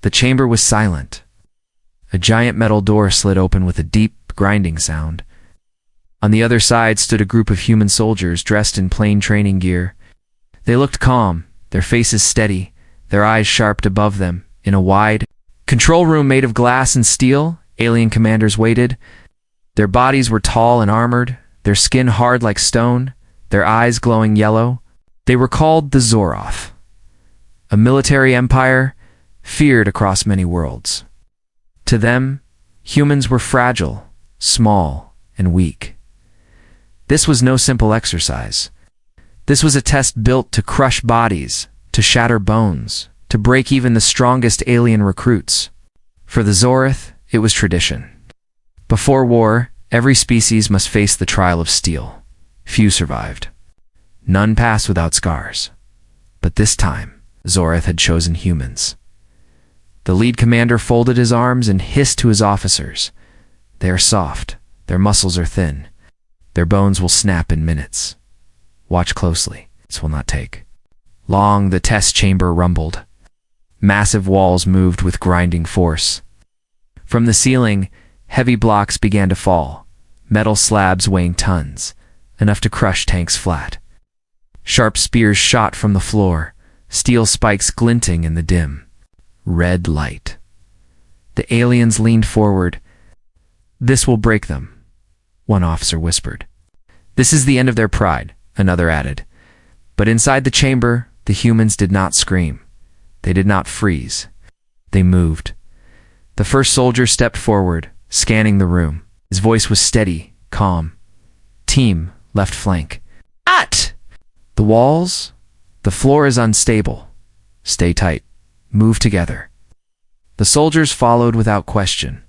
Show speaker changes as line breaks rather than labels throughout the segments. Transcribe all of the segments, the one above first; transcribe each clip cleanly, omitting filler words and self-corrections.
The chamber was silent. A giant metal door slid open with a deep, grinding sound. On the other side stood a group of human soldiers dressed in plain training gear. They looked calm, their faces steady, their eyes sharp above them. In a wide control room made of glass and steel, alien commanders waited. Their bodies were tall and armored, their skin hard like stone, their eyes glowing yellow. They were called the Zoroth, a military empire feared across many worlds. To them, humans were fragile, small, and weak. This was no simple exercise. This was a test built to crush bodies, to shatter bones, to break even the strongest alien recruits. For the Zoroth, it was tradition. Before war, every species must face the trial of steel. Few survived. None passed without scars. But this time, Zoroth had chosen humans. The lead commander folded his arms and hissed to his officers. They are soft, their muscles are thin. Their bones will snap in minutes. Watch closely, this will not take long. The test chamber rumbled. Massive walls moved with grinding force. From the ceiling, heavy blocks began to fall, metal slabs weighing tons, enough to crush tanks flat. Sharp spears shot from the floor, steel spikes glinting in the dim, red light. The aliens leaned forward. "This will break them," one officer whispered. "This is the end of their pride," another added. But inside the chamber, the humans did not scream. They did not freeze. They moved. The first soldier stepped forward, scanning the room. His voice was steady, calm. "Team, left flank." "At!" "The walls? The floor is unstable. Stay tight. Move together." The soldiers followed without question.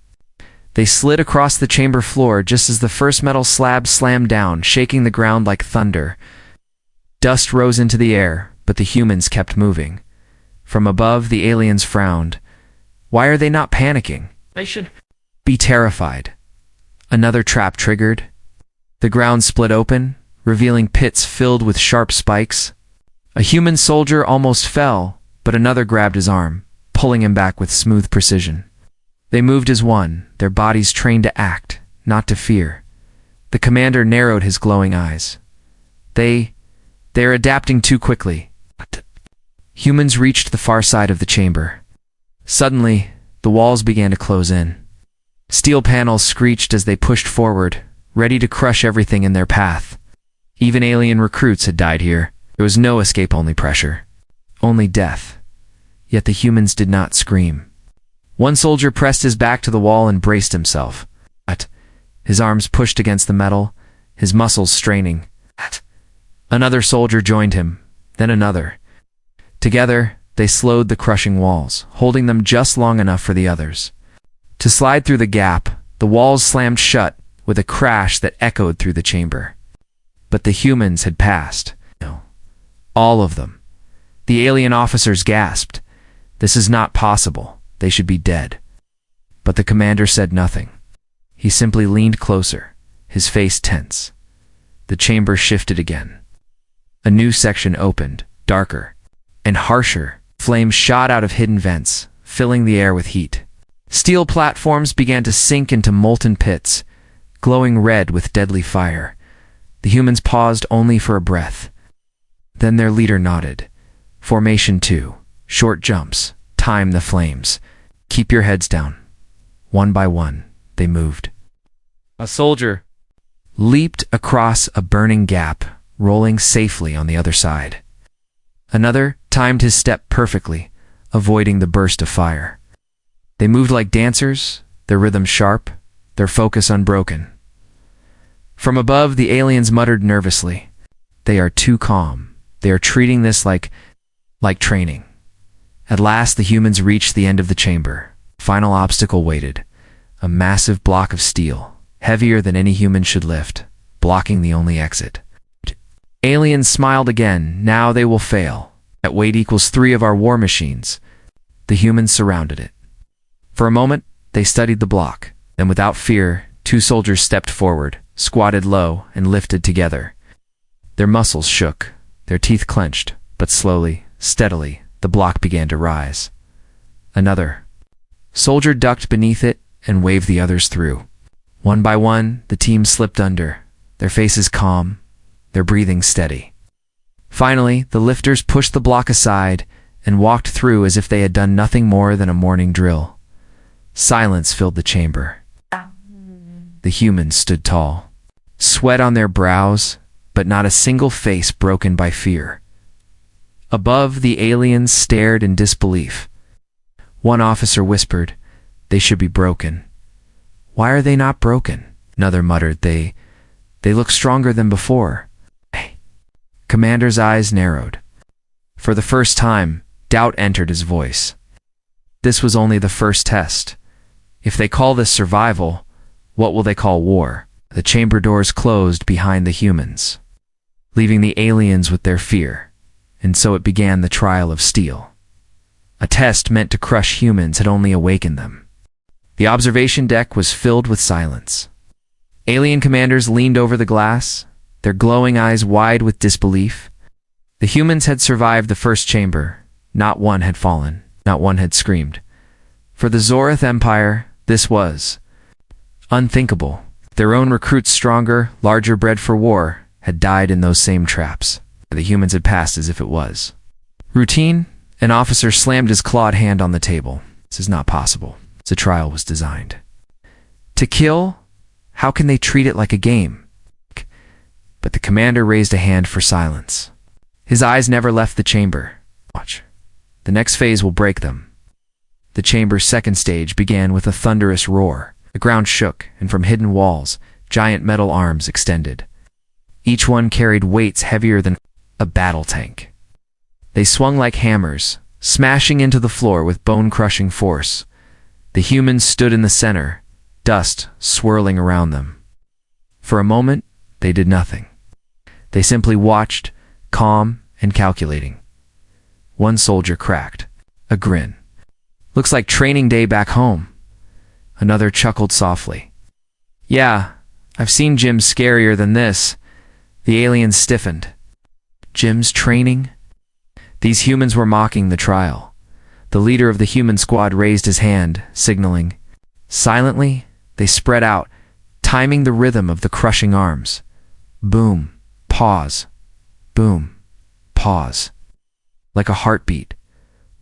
They slid across the chamber floor just as the first metal slab slammed down, shaking the ground like thunder. Dust rose into the air, but the humans kept moving. From above, the aliens frowned. Why are they not panicking? They should be terrified. Another trap triggered. The ground split open, revealing pits filled with sharp spikes. A human soldier almost fell, but another grabbed his arm, pulling him back with smooth precision. They moved as one, their bodies trained to act, not to fear. The commander narrowed his glowing eyes. They're adapting too quickly. Humans reached the far side of the chamber. Suddenly, the walls began to close in. Steel panels screeched as they pushed forward, ready to crush everything in their path. Even alien recruits had died here. There was no escape, only pressure. Only death. Yet the humans did not scream. One soldier pressed his back to the wall and braced himself. His arms pushed against the metal, his muscles straining. Another soldier joined him, then another. Together, they slowed the crushing walls, holding them just long enough for the others to slide through the gap. The walls slammed shut with a crash that echoed through the chamber. But the humans had passed. No, all of them. The alien officers gasped. This is not possible. They should be dead. But the commander said nothing. He simply leaned closer, his face tense. The chamber shifted again. A new section opened, darker and harsher. Flames shot out of hidden vents, filling the air with heat. Steel platforms began to sink into molten pits, glowing red with deadly fire. The humans paused only for a breath. Then their leader nodded. "Formation 2. Short jumps. Time the flames. Keep your heads down." One by one, they moved. A soldier leaped across a burning gap, rolling safely on the other side. Another timed his step perfectly, avoiding the burst of fire. They moved like dancers, their rhythm sharp, their focus unbroken. From above, the aliens muttered nervously. They are too calm. They are treating this like training. At last, the humans reached the end of the chamber. Final obstacle waited. A massive block of steel, heavier than any human should lift, blocking the only exit. Aliens smiled again. Now they will fail. That weight equals 3 of our war machines. The humans surrounded it. For a moment, they studied the block. Then without fear, 2 soldiers stepped forward, squatted low, and lifted together. Their muscles shook, their teeth clenched, but slowly, steadily, the block began to rise. Another, Soldier ducked beneath it and waved the others through. One by one, the team slipped under, their faces calm, their breathing steady. Finally, the lifters pushed the block aside and walked through as if they had done nothing more than a morning drill. Silence filled the chamber. The humans stood tall, sweat on their brows, but not a single face broken by fear. Above, the aliens stared in disbelief. One officer whispered, "They should be broken." "Why are they not broken?" Another muttered, They look stronger than before." Commander's eyes narrowed. For the first time, doubt entered his voice. This was only the first test. If they call this survival, what will they call war? The chamber doors closed behind the humans, leaving the aliens with their fear, and so it began the trial of steel. A test meant to crush humans had only awakened them. The observation deck was filled with silence. Alien commanders leaned over the glass, their glowing eyes wide with disbelief. The humans had survived the first chamber. Not one had fallen, not one had screamed. For the Zorath Empire, this was unthinkable. Their own recruits, stronger, larger, bred for war, had died in those same traps. The humans had passed as if it was routine. An officer slammed his clawed hand on the table. This is not possible. The trial was designed to kill. How can they treat it like a game? But the commander raised a hand for silence. His eyes never left the chamber. Watch. The next phase will break them. The chamber's second stage began with a thunderous roar. The ground shook, and from hidden walls, giant metal arms extended. Each one carried weights heavier than a battle tank. They swung like hammers, smashing into the floor with bone-crushing force. The humans stood in the center, dust swirling around them. For a moment, they did nothing. They simply watched, calm and calculating. One soldier cracked a grin. "Looks like training day back home." Another chuckled softly. "Yeah, I've seen gyms scarier than this." The aliens stiffened. Gyms training? These humans were mocking the trial. The leader of the human squad raised his hand, signaling. Silently, they spread out, timing the rhythm of the crushing arms. Boom, pause, boom, pause. Like a heartbeat,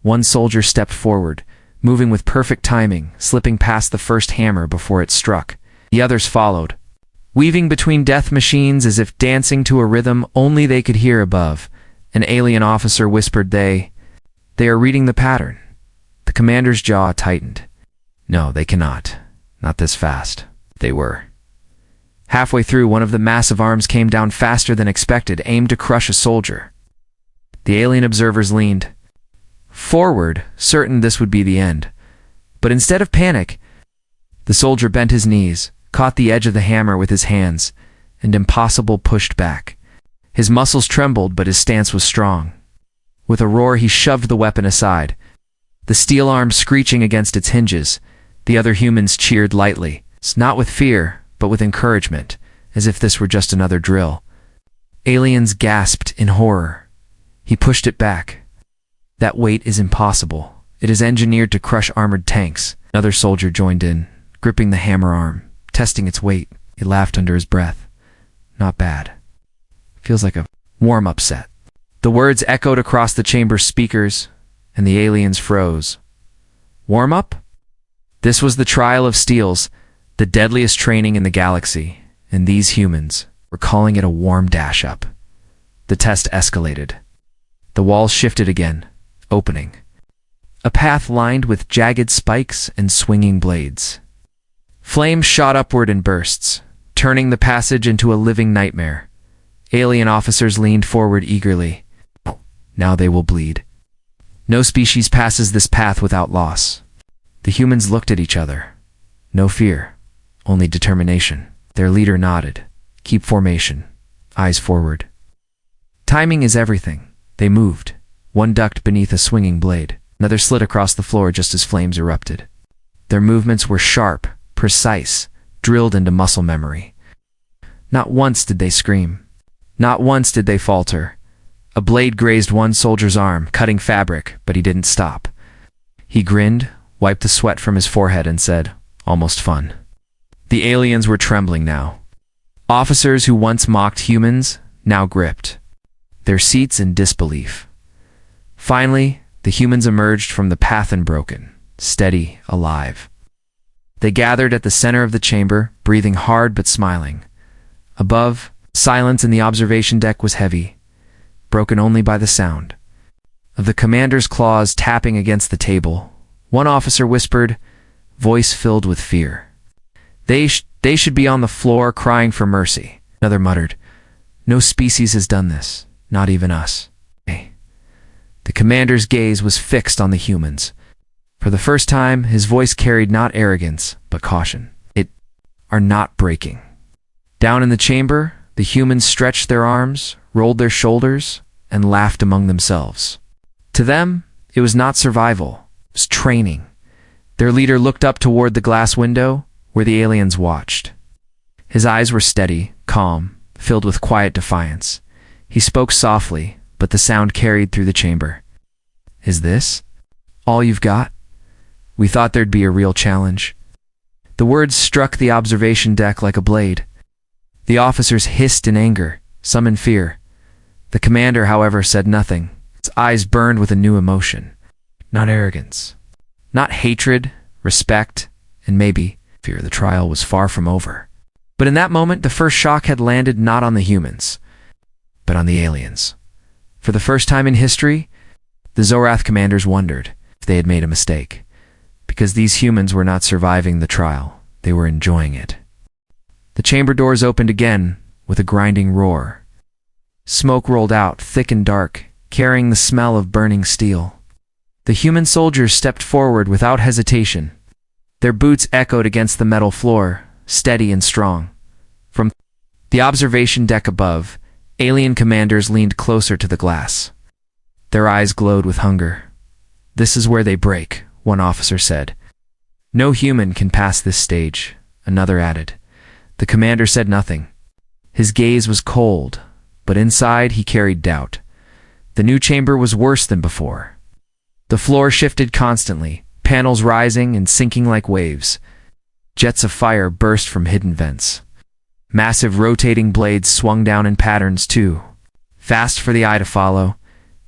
one soldier stepped forward, moving with perfect timing, slipping past the first hammer before it struck. The others followed, weaving between death machines as if dancing to a rhythm only they could hear above. An alien officer whispered, They are reading the pattern." The commander's jaw tightened. No, they cannot. Not this fast. They were. Halfway through, one of the massive arms came down faster than expected, aimed to crush a soldier. The alien observers leaned forward, certain this would be the end. But instead of panic, the soldier bent his knees, caught the edge of the hammer with his hands, and impossible pushed back. His muscles trembled, but his stance was strong. With a roar, he shoved the weapon aside, the steel arm screeching against its hinges. The other humans cheered lightly, not with fear, but with encouragement, as if this were just another drill. Aliens gasped in horror. He pushed it back. "That weight is impossible. It is engineered to crush armored tanks." Another soldier joined in, gripping the hammer arm, testing its weight. He laughed under his breath. "Not bad. Feels like a warm-up set." The words echoed across the chamber's speakers, and the aliens froze. Warm-up? This was the trial of steels, the deadliest training in the galaxy, and these humans were calling it a warm dash-up. The test escalated. The walls shifted again, opening. A path lined with jagged spikes and swinging blades. Flames shot upward in bursts, turning the passage into a living nightmare. Alien officers leaned forward eagerly. Now they will bleed. No species passes this path without loss. The humans looked at each other. No fear, only determination. Their leader nodded. "Keep formation. Eyes forward." Timing is everything. They moved. One ducked beneath a swinging blade. Another slid across the floor just as flames erupted. Their movements were sharp, precise, drilled into muscle memory. Not once did they scream. Not once did they falter. A blade grazed one soldier's arm, cutting fabric, but he didn't stop. He grinned, wiped the sweat from his forehead and said, "Almost fun." The aliens were trembling now. Officers who once mocked humans now gripped their seats in disbelief. Finally, the humans emerged from the path unbroken, steady, alive. They gathered at the center of the chamber, breathing hard but smiling. Above, silence in the observation deck was heavy, broken only by the sound of the commander's claws tapping against the table. One officer whispered, voice filled with fear, They should be on the floor crying for mercy." Another muttered, "No species has done this, not even us." The commander's gaze was fixed on the humans. For the first time, his voice carried not arrogance, but caution. "It are not breaking." Down in the chamber, the humans stretched their arms, rolled their shoulders, and laughed among themselves. To them, it was not survival, it was training. Their leader looked up toward the glass window, where the aliens watched. His eyes were steady, calm, filled with quiet defiance. He spoke softly, but the sound carried through the chamber. "Is this all you've got? We thought there'd be a real challenge." The words struck the observation deck like a blade. The officers hissed in anger, some in fear. The commander, however, said nothing. His eyes burned with a new emotion. Not arrogance, not hatred, respect, and maybe fear. The trial was far from over. But in that moment, the first shock had landed not on the humans, but on the aliens. For the first time in history, the Zorath commanders wondered if they had made a mistake, because these humans were not surviving the trial, they were enjoying it. The chamber doors opened again with a grinding roar. Smoke rolled out, thick and dark, carrying the smell of burning steel. The human soldiers stepped forward without hesitation. Their boots echoed against the metal floor, steady and strong. From the observation deck above, alien commanders leaned closer to the glass. Their eyes glowed with hunger. "This is where they break," one officer said. "No human can pass this stage," another added. The commander said nothing. His gaze was cold, but inside he carried doubt. The new chamber was worse than before. The floor shifted constantly, panels rising and sinking like waves. Jets of fire burst from hidden vents. Massive rotating blades swung down in patterns too, fast for the eye to follow.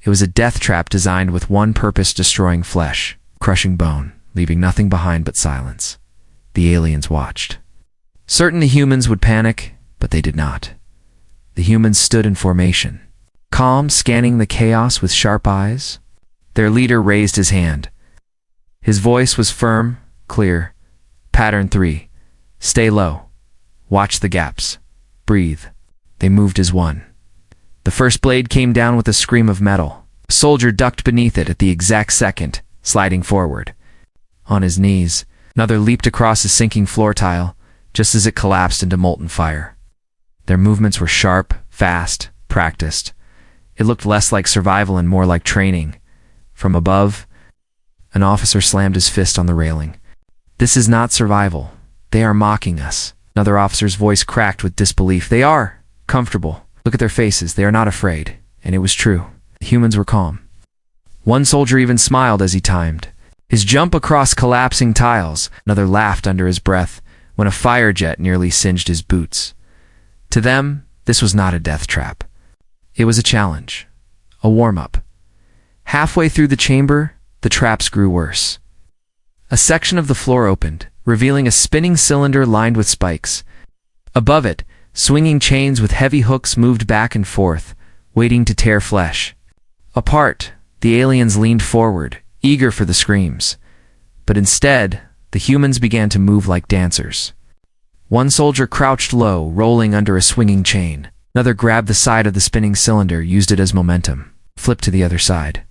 It was a death trap designed with one purpose: destroying flesh, crushing bone, leaving nothing behind but silence. The aliens watched. Certain the humans would panic, but they did not. The humans stood in formation, calm, scanning the chaos with sharp eyes. Their leader raised his hand. His voice was firm, clear. "Pattern 3. Stay low. Watch the gaps. Breathe." They moved as one. The first blade came down with a scream of metal. A soldier ducked beneath it at the exact second, sliding forward. On his knees, another leaped across a sinking floor tile, just as it collapsed into molten fire. Their movements were sharp, fast, practiced. It looked less like survival and more like training. From above, an officer slammed his fist on the railing. "This is not survival. They are mocking us." Another officer's voice cracked with disbelief. "They are comfortable. Look at their faces. They are not afraid." And it was true. The humans were calm. One soldier even smiled as he timed his jump across collapsing tiles. Another laughed under his breath when a fire jet nearly singed his boots. To them, this was not a death trap. It was a challenge, a warm-up. Halfway through the chamber, the traps grew worse. A section of the floor opened, revealing a spinning cylinder lined with spikes. Above it, swinging chains with heavy hooks moved back and forth, waiting to tear flesh. Apart, the aliens leaned forward, eager for the screams. But instead, the humans began to move like dancers. One soldier crouched low, rolling under a swinging chain. Another grabbed the side of the spinning cylinder, used it as momentum, flipped to the other side.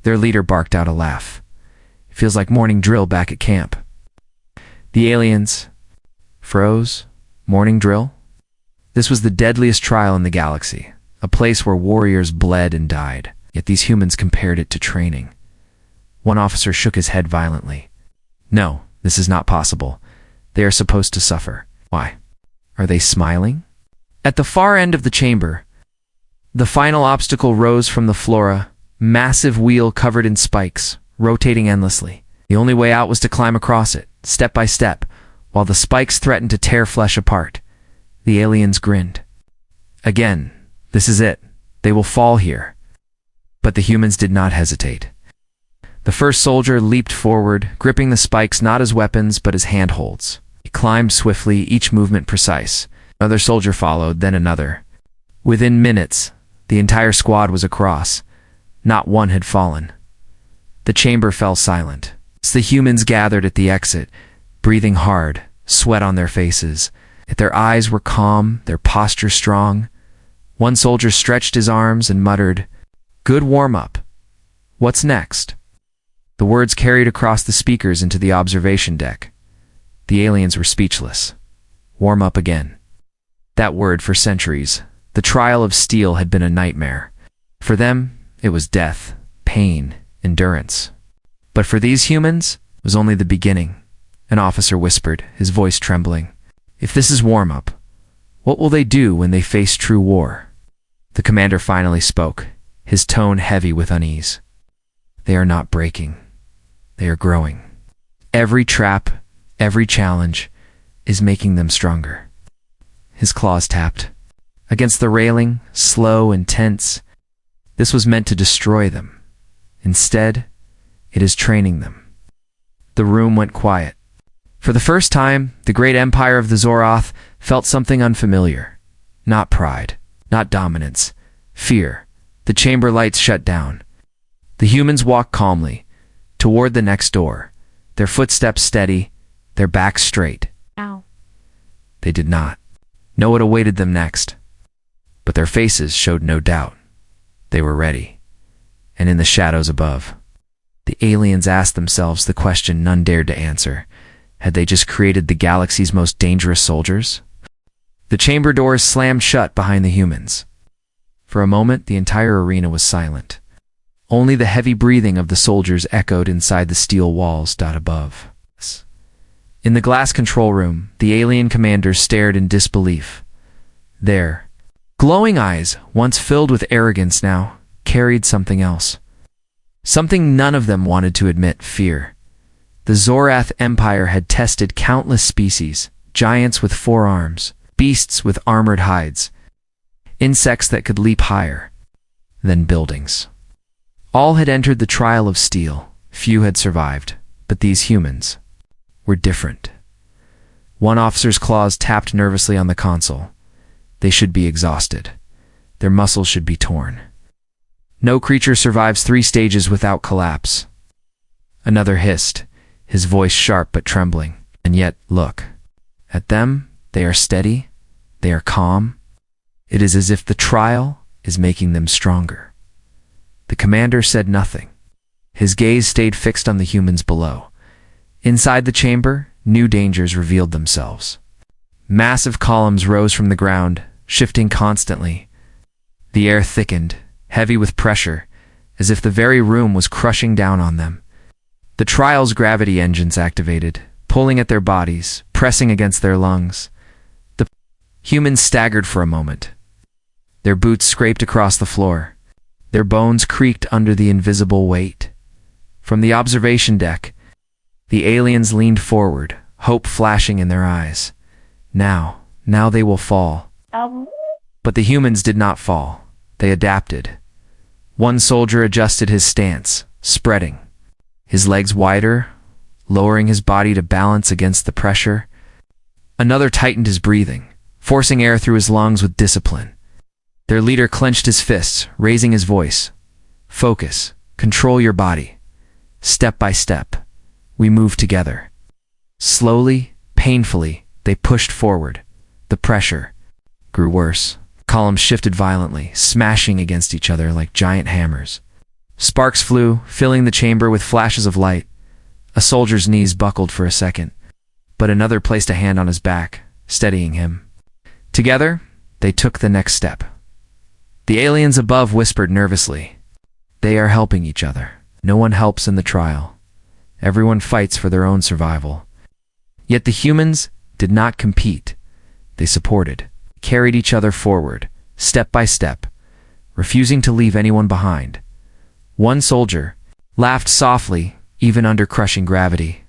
Their leader barked out a laugh. "It feels like morning drill back at camp." The aliens froze. Morning drill? This was the deadliest trial in the galaxy, a place where warriors bled and died, yet these humans compared it to training. One officer shook his head violently. "No, this is not possible. They are supposed to suffer." "Why? Are they smiling?" At the far end of the chamber, the final obstacle rose from the flora, massive wheel covered in spikes, rotating endlessly. The only way out was to climb across it, step by step, while the spikes threatened to tear flesh apart. The aliens grinned. Again, this is it. They will fall here. But the humans did not hesitate. The first soldier leaped forward, gripping the spikes not as weapons but as handholds. He climbed swiftly, each movement precise. Another soldier followed, then another. Within minutes, the entire squad was across. Not one had fallen. The chamber fell silent. The humans gathered at the exit, breathing hard, sweat on their faces. Yet their eyes were calm, their posture strong. One soldier stretched his arms and muttered, "Good warm-up. What's next?" The words carried across the speakers into the observation deck. The aliens were speechless. Warm up again. That word, for centuries, the trial of steel, had been a nightmare. For them, it was death, pain, endurance. But for these humans, it was only the beginning. An officer whispered, his voice trembling. "If this is warm-up, what will they do when they face true war?" The commander finally spoke, his tone heavy with unease. "They are not breaking. They are growing. Every trap, every challenge, is making them stronger." His claws tapped. Against the railing, slow and tense. This was meant to destroy them. Instead, it is training them. The room went quiet. For the first time, the great empire of the Zoroth felt something unfamiliar. Not pride, not dominance, fear. The chamber lights shut down. The humans walked calmly toward the next door, their footsteps steady, their backs straight.
Ow.
They did not know what awaited them next, but their faces showed no doubt. They were ready. And in the shadows above, the aliens asked themselves the question none dared to answer. Had they just created the galaxy's most dangerous soldiers? The chamber doors slammed shut behind the humans. For a moment, the entire arena was silent. Only the heavy breathing of the soldiers echoed inside the steel walls above. In the glass control room, the alien commanders stared in disbelief. Their glowing eyes, once filled with arrogance, now carried something else. Something none of them wanted to admit: fear. The Zorath Empire had tested countless species, giants with 4 arms, beasts with armored hides, insects that could leap higher than buildings. All had entered the trial of steel. Few had survived, but these humans were different. One officer's claws tapped nervously on the console. They should be exhausted. Their muscles should be torn. No creature survives 3 stages without collapse. Another hissed, his voice sharp but trembling. And yet, look. At them, they are steady. They are calm. It is as if the trial is making them stronger. The commander said nothing. His gaze stayed fixed on the humans below. Inside the chamber, new dangers revealed themselves. Massive columns rose from the ground, shifting constantly. The air thickened, heavy with pressure, as if the very room was crushing down on them. The trial's gravity engines activated, pulling at their bodies, pressing against their lungs. The humans staggered for a moment. Their boots scraped across the floor. Their bones creaked under the invisible weight. From the observation deck, the aliens leaned forward, hope flashing in their eyes. Now they will fall. But the humans did not fall. They adapted. One soldier adjusted his stance, spreading, his legs wider, lowering his body to balance against the pressure. Another tightened his breathing, forcing air through his lungs with discipline. Their leader clenched his fists, raising his voice. "Focus. Control your body. Step by step. We move together." Slowly, painfully, they pushed forward. The pressure grew worse. Columns shifted violently, smashing against each other like giant hammers. Sparks flew, filling the chamber with flashes of light. A soldier's knees buckled for a second, but another placed a hand on his back, steadying him. Together, they took the next step. The aliens above whispered nervously. They are helping each other. No one helps in the trial. Everyone fights for their own survival. Yet the humans did not compete. They supported, carried each other forward, step by step, refusing to leave anyone behind. One soldier laughed softly, even under crushing gravity.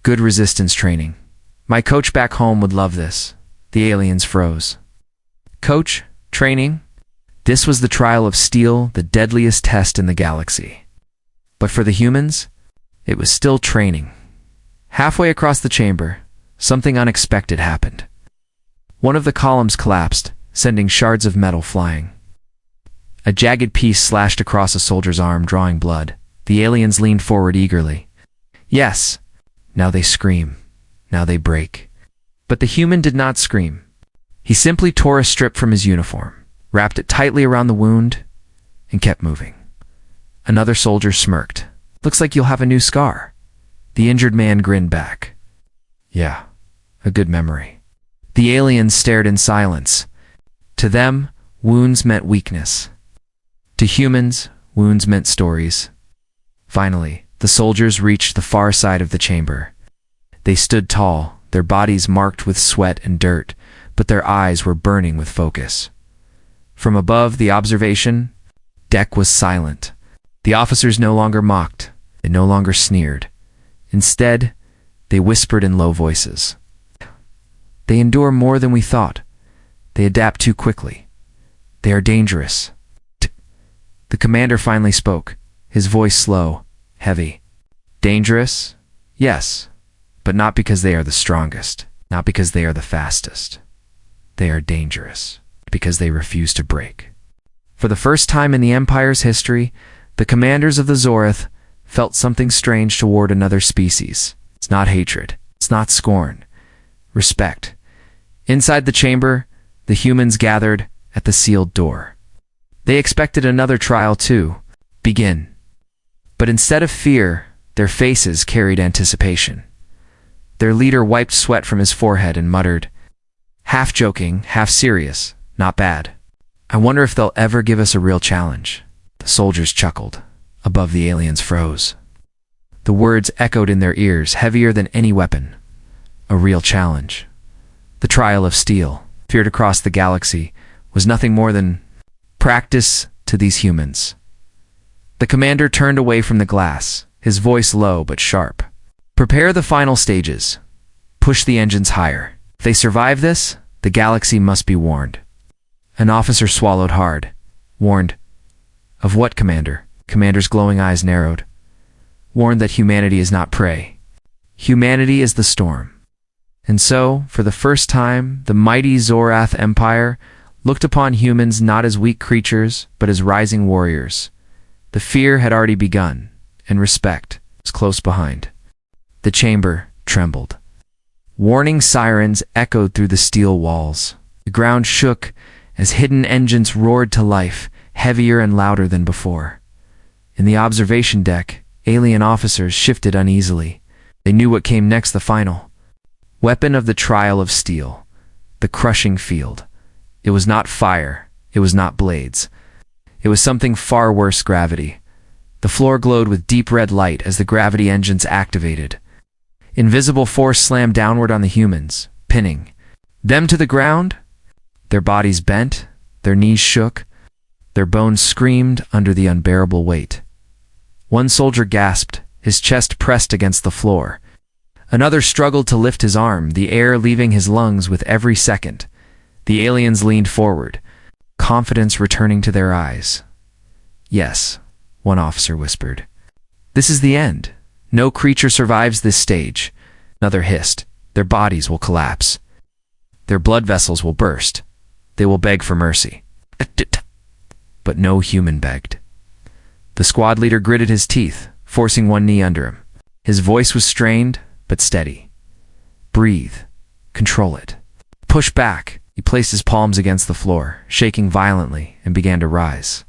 Good resistance training. My coach back home would love this. The aliens froze. Coach? Training? This was the trial of steel, the deadliest test in the galaxy. But for the humans, it was still training. Halfway across the chamber, something unexpected happened. One of the columns collapsed, sending shards of metal flying. A jagged piece slashed across a soldier's arm, drawing blood. The aliens leaned forward eagerly. Yes, now they scream. Now they break. But the human did not scream. He simply tore a strip from his uniform, wrapped it tightly around the wound, and kept moving. Another soldier smirked. Looks like you'll have a new scar. The injured man grinned back. Yeah, a good memory. The aliens stared in silence. To them, wounds meant weakness. To humans, wounds meant stories. Finally, the soldiers reached the far side of the chamber. They stood tall, their bodies marked with sweat and dirt, but their eyes were burning with focus. From above the observation deck was silent. The officers no longer mocked, they no longer sneered. Instead, they whispered in low voices. They endure more than we thought. They adapt too quickly. They are dangerous. The commander finally spoke, his voice slow, heavy. Dangerous? Yes, but not because they are the strongest, not because they are the fastest. They are dangerous because they refuse to break. For the first time in the Empire's history, the commanders of the Zorith felt something strange toward another species. It's not hatred. It's not scorn. Respect. Inside the chamber, the humans gathered at the sealed door. They expected another trial to begin. But instead of fear, their faces carried anticipation. Their leader wiped sweat from his forehead and muttered, half joking, half serious, not bad. I wonder if they'll ever give us a real challenge. The soldiers chuckled. Above, the aliens froze. The words echoed in their ears, heavier than any weapon. A real challenge. The trial of steel, feared across the galaxy, was nothing more than practice to these humans. The commander turned away from the glass, his voice low but sharp. Prepare the final stages. Push the engines higher. If they survive this, the galaxy must be warned. An officer swallowed hard. Warned. Of what, Commander? Commander's glowing eyes narrowed. Warned that humanity is not prey. Humanity is the storm. And so, for the first time, the mighty Zorath Empire looked upon humans not as weak creatures, but as rising warriors. The fear had already begun, and respect was close behind. The chamber trembled. Warning sirens echoed through the steel walls. The ground shook as hidden engines roared to life, heavier and louder than before. In the observation deck, alien officers shifted uneasily. They knew what came next, the final weapon of the trial of steel, the crushing field. It was not fire, it was not blades. It was something far worse, gravity. The floor glowed with deep red light as the gravity engines activated. Invisible force slammed downward on the humans, pinning them to the ground. Their bodies bent, their knees shook, their bones screamed under the unbearable weight. One soldier gasped, his chest pressed against the floor. Another struggled to lift his arm, the air leaving his lungs with every second. The aliens leaned forward, confidence returning to their eyes. Yes, one officer whispered. This is the end. No creature survives this stage. Another hissed. Their bodies will collapse. Their blood vessels will burst. They will beg for mercy. But no human begged. The squad leader gritted his teeth, forcing one knee under him. His voice was strained, but steady. Breathe. Control it. Push back. He placed his palms against the floor, shaking violently, and began to rise.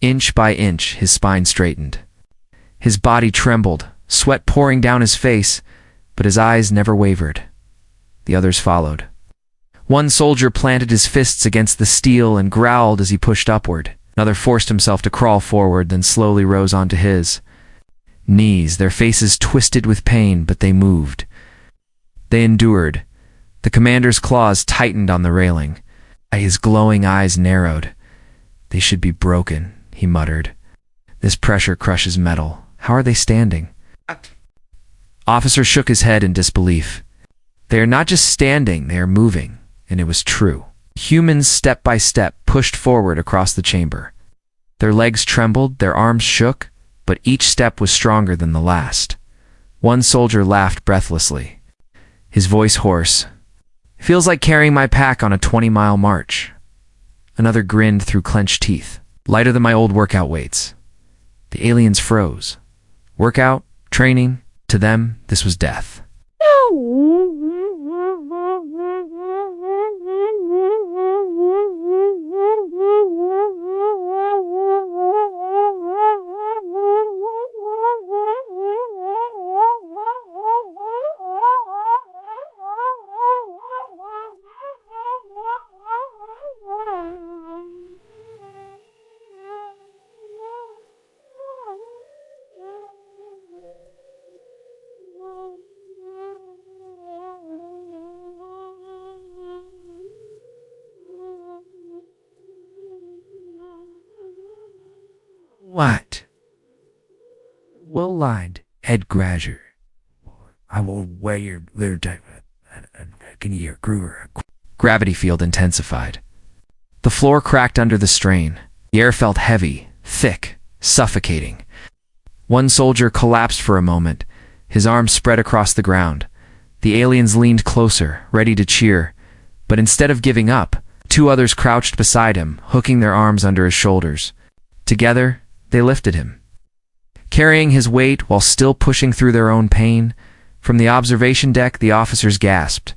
Inch by inch, his spine straightened. His body trembled, sweat pouring down his face, but his eyes never wavered. The others followed. One soldier planted his fists against the steel and growled as he pushed upward. Another forced himself to crawl forward, then slowly rose onto his knees, their faces twisted with pain, but they moved. They endured. The commander's claws tightened on the railing. His glowing eyes narrowed. They should be broken, he muttered. This pressure crushes metal. How are they standing? Officer shook his head in disbelief. They are not just standing, they are moving, and it was true. Humans, step by step, pushed forward across the chamber. Their legs trembled, their arms shook, but each step was stronger than the last. One soldier laughed breathlessly, his voice hoarse. "Feels like carrying my pack on a 20-mile march." Another grinned through clenched teeth. "Lighter than my old workout weights." The aliens froze. Workout, training, to them, this was death. "What?" Will lied, head grasher. "I will wear your litter type. Can you hear Gruber?" Gravity field intensified. The floor cracked under the strain. The air felt heavy, thick, suffocating. One soldier collapsed for a moment, his arms spread across the ground. The aliens leaned closer, ready to cheer, but instead of giving up, two others crouched beside him, hooking their arms under his shoulders. Together, they lifted him. Carrying his weight while still pushing through their own pain, from the observation deck the officers gasped.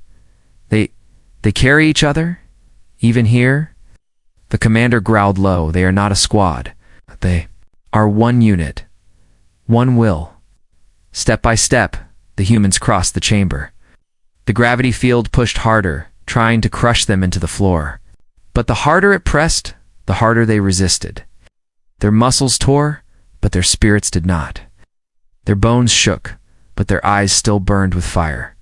They carry each other? Even here? The commander growled low. "They are not a squad. They are one unit. One will." Step by step, the humans crossed the chamber. The gravity field pushed harder, trying to crush them into the floor. But the harder it pressed, the harder they resisted. Their muscles tore, but their spirits did not. Their bones shook, but their eyes still burned with fire.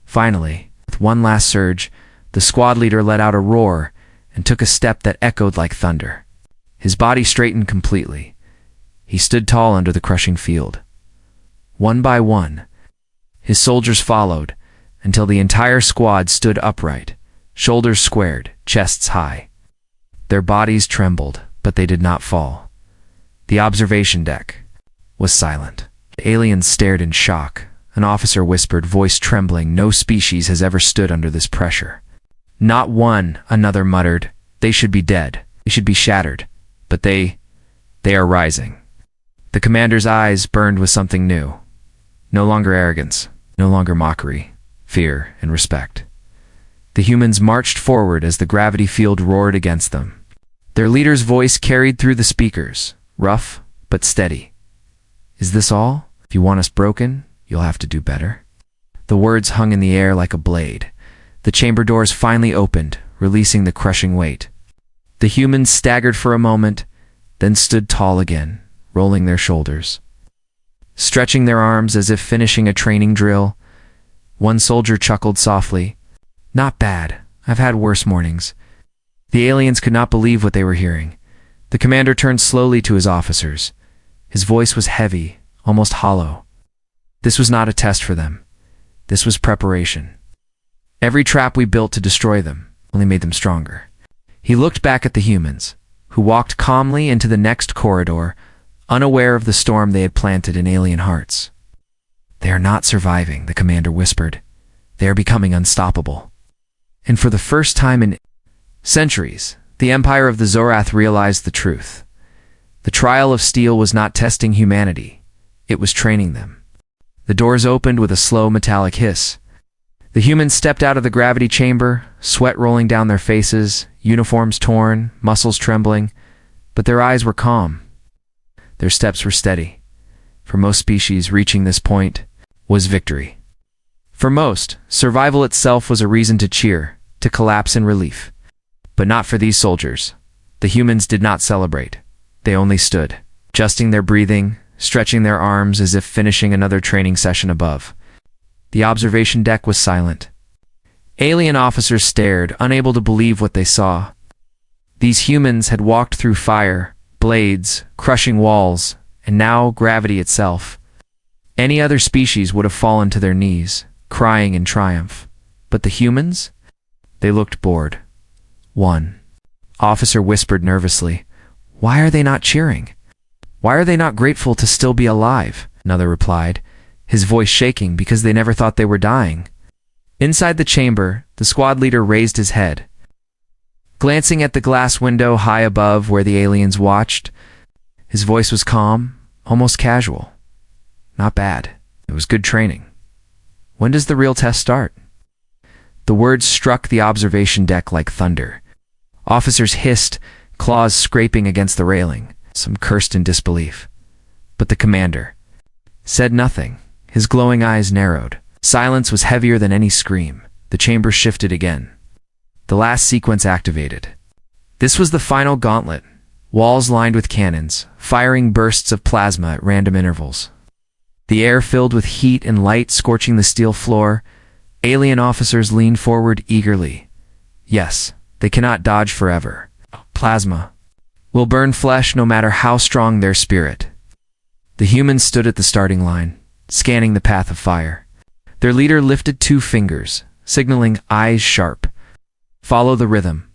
Finally, with one last surge, the squad leader let out a roar and took a step that echoed like thunder. His body straightened completely. He stood tall under the crushing field. One by one, his soldiers followed until the entire squad stood upright, shoulders squared, chests high. Their bodies trembled, but they did not fall. The observation deck was silent. The aliens stared in shock. An officer whispered, voice trembling, "No species has ever stood under this pressure." "Not one," another muttered. "They should be dead. They should be shattered. But they are rising." The commander's eyes burned with something new. No longer arrogance, no longer mockery, fear and respect. The humans marched forward as the gravity field roared against them. Their leader's voice carried through the speakers, rough but steady. "Is this all? If you want us broken, you'll have to do better." The words hung in the air like a blade. The chamber doors finally opened, releasing the crushing weight. The humans staggered for a moment, then stood tall again, rolling their shoulders, stretching their arms as if finishing a training drill. One soldier chuckled softly. "Not bad. I've had worse mornings." The aliens could not believe what they were hearing. The commander turned slowly to his officers. His voice was heavy, almost hollow. This was not a test for them. This was preparation. Every trap we built to destroy them only made them stronger. He looked back at the humans, who walked calmly into the next corridor, unaware of the storm they had planted in alien hearts. "They are not surviving," the commander whispered. "They are becoming unstoppable." And for the first time in centuries, the Empire of the Zorath realized the truth. The trial of steel was not testing humanity. It was training them. The doors opened with a slow metallic hiss. The humans stepped out of the gravity chamber, sweat rolling down their faces, uniforms torn, muscles trembling, but their eyes were calm. Their steps were steady. For most species, reaching this point was victory. For most, survival itself was a reason to cheer, to collapse in relief. But not for these soldiers. The humans did not celebrate. They only stood, adjusting their breathing, stretching their arms as if finishing another training session above. The observation deck was silent. Alien officers stared, unable to believe what they saw. These humans had walked through fire, blades, crushing walls, and now gravity itself. Any other species would have fallen to their knees, crying in triumph. But the humans? They looked bored. One officer whispered nervously, "Why are they not cheering? Why are they not grateful to still be alive?" Another replied, his voice shaking because they never thought they were dying. Inside the chamber, the squad leader raised his head. Glancing at the glass window high above where the aliens watched, his voice was calm, almost casual. "Not bad. It was good training. When does the real test start?" The words struck the observation deck like thunder. Officers hissed, claws scraping against the railing. Some cursed in disbelief. But the commander said nothing. His glowing eyes narrowed. Silence was heavier than any scream. The chamber shifted again. The last sequence activated. This was the final gauntlet. Walls lined with cannons, firing bursts of plasma at random intervals. The air filled with heat and light scorching the steel floor. Alien officers leaned forward eagerly. Yes, they cannot dodge forever. Plasma will burn flesh no matter how strong their spirit. The humans stood at the starting line, scanning the path of fire. Their leader lifted 2 fingers, signaling eyes sharp. Follow the rhythm.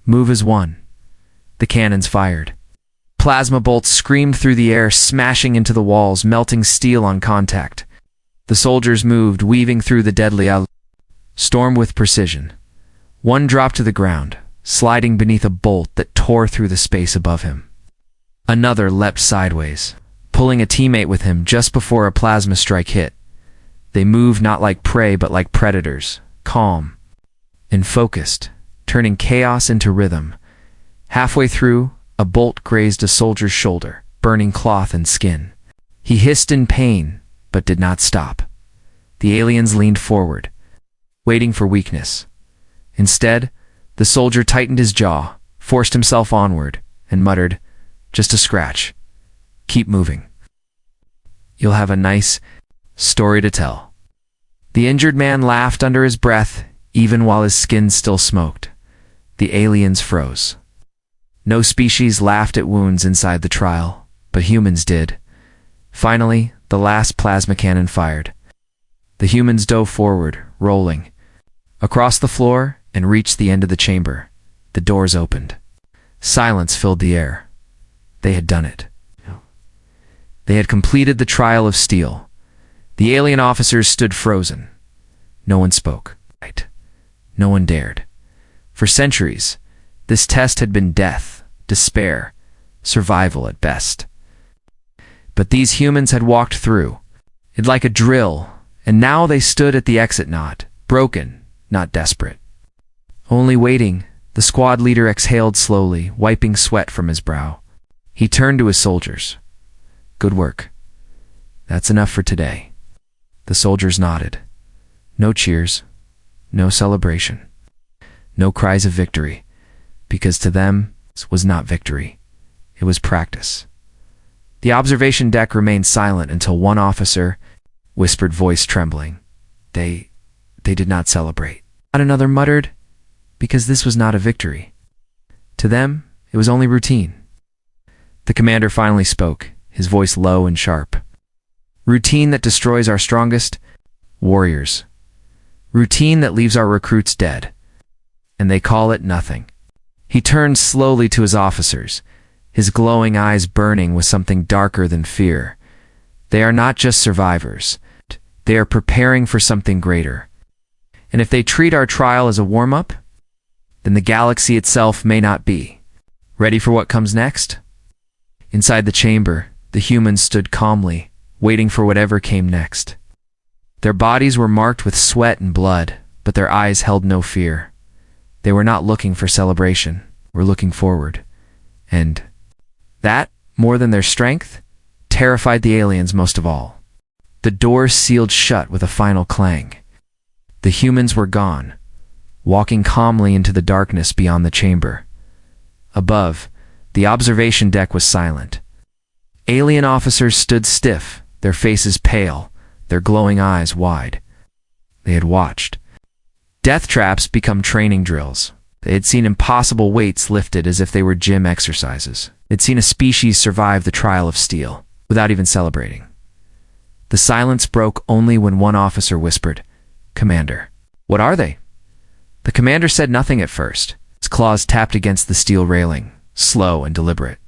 Move as one. The cannons fired. Plasma bolts screamed through the air, smashing into the walls, melting steel on contact. The soldiers moved, weaving through the deadly storm with precision. One dropped to the ground, sliding beneath a bolt that tore through the space above him. Another leapt sideways, pulling a teammate with him just before a plasma strike hit. They moved not like prey but like predators, calm and focused, turning chaos into rhythm. Halfway through, a bolt grazed a soldier's shoulder, burning cloth and skin. He hissed in pain, but did not stop. The aliens leaned forward, waiting for weakness. Instead, the soldier tightened his jaw, forced himself onward, and muttered, "Just a scratch. Keep moving. You'll have a nice story to tell." The injured man laughed under his breath, even while his skin still smoked. The aliens froze. No species laughed at wounds inside the trial, but humans did. Finally, the last plasma cannon fired. The humans dove forward, rolling across the floor, and reached the end of the chamber. The doors opened. Silence filled the air. They had done it. They had completed the trial of steel. The alien officers stood frozen. No one spoke. No one dared. For centuries, this test had been death, despair, survival at best. But these humans had walked through it like a drill, and now they stood at the exit knot, broken, not desperate. Only waiting, the squad leader exhaled slowly, wiping sweat from his brow. He turned to his soldiers. "Good work. That's enough for today." The soldiers nodded. No cheers, no celebration, no cries of victory, because to them this was not victory. It was practice. The observation deck remained silent until one officer whispered, voice trembling, They did not celebrate." And another muttered, "Because this was not a victory. To them, it was only routine." The commander finally spoke, his voice low and sharp. "Routine that destroys our strongest warriors. Routine that leaves our recruits dead. And they call it nothing." He turned slowly to his officers, his glowing eyes burning with something darker than fear. They are not just survivors. They are preparing for something greater. And if they treat our trial as a warm-up, then the galaxy itself may not be. Ready for what comes next? Inside the chamber, the humans stood calmly, waiting for whatever came next. Their bodies were marked with sweat and blood, but their eyes held no fear. They were not looking for celebration, were looking forward. And that, more than their strength, terrified the aliens most of all. The doors sealed shut with a final clang. The humans were gone, walking calmly into the darkness beyond the chamber. Above, the observation deck was silent. Alien officers stood stiff, their faces pale, their glowing eyes wide. They had watched death traps become training drills. They had seen impossible weights lifted as if they were gym exercises. They'd seen a species survive the trial of steel without even celebrating. The silence broke only when one officer whispered, "Commander." "What are they?" The commander said nothing at first. His claws tapped against the steel railing, slow and deliberate.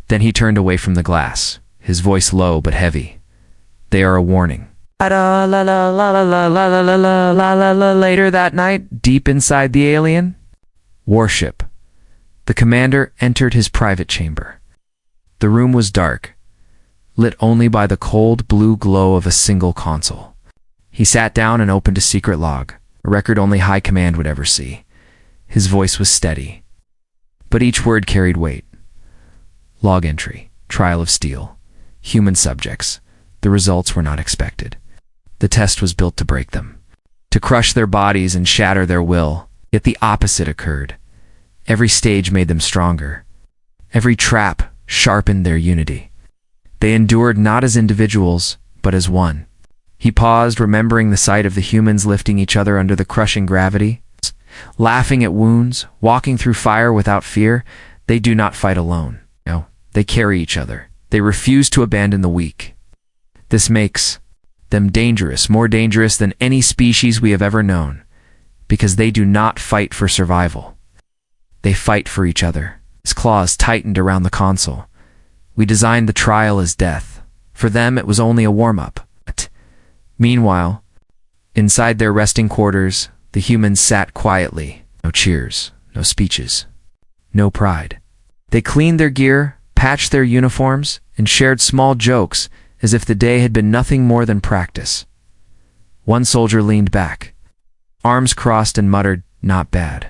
Then he turned away from the glass, his voice low but heavy. "They are a warning." Later that night, deep inside the alien warship, the commander entered his private chamber. The room was dark, lit only by the cold blue glow of a single console. He sat down and opened a secret log, a record only High Command would ever see. His voice was steady, but each word carried weight. Log entry, trial of steel, human subjects. The results were not expected. The test was built to break them, to crush their bodies and shatter their will. Yet the opposite occurred. Every stage made them stronger. Every trap sharpened their unity. They endured not as individuals, but as one. He paused, remembering the sight of the humans lifting each other under the crushing gravity, laughing at wounds, walking through fire without fear. They do not fight alone. No, they carry each other. They refuse to abandon the weak. This makes them dangerous, more dangerous than any species we have ever known, because they do not fight for survival. They fight for each other. His claws tightened around the console. We designed the trial as death. For them, it was only a warm-up. Meanwhile, inside their resting quarters, the humans sat quietly. No cheers, no speeches, no pride. They cleaned their gear, patched their uniforms, and shared small jokes as if the day had been nothing more than practice. One soldier leaned back, arms crossed, and muttered, "Not bad.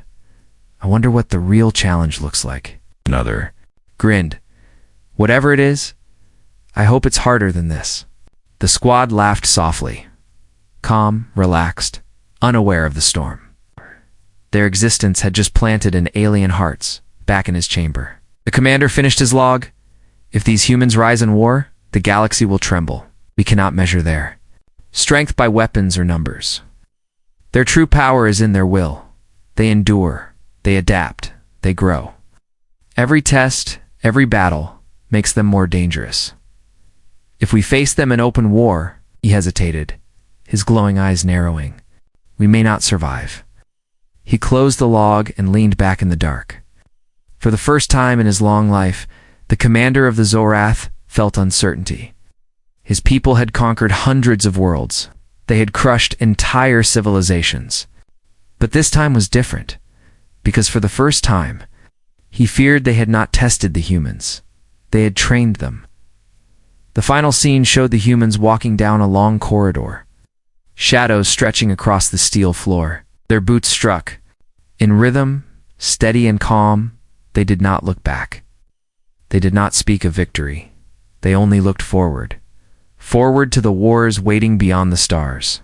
I wonder what the real challenge looks like." Another grinned. "Whatever it is, I hope it's harder than this." The squad laughed softly, calm, relaxed, unaware of the storm. Their existence had just planted in alien hearts, back in his chamber. The commander finished his log. "If these humans rise in war, the galaxy will tremble. We cannot measure their strength by weapons or numbers. Their true power is in their will. They endure, they adapt, they grow. Every test, every battle makes them more dangerous. If we face them in open war," he hesitated, his glowing eyes narrowing, "we may not survive." He closed the log and leaned back in the dark. For the first time in his long life, the commander of the Zorath felt uncertainty. His people had conquered hundreds of worlds. They had crushed entire civilizations. But this time was different, because for the first time, he feared they had not tested the humans. They had trained them. The final scene showed the humans walking down a long corridor, shadows stretching across the steel floor. Their boots struck. In rhythm, steady and calm, they did not look back. They did not speak of victory. They only looked forward. Forward to the wars waiting beyond the stars.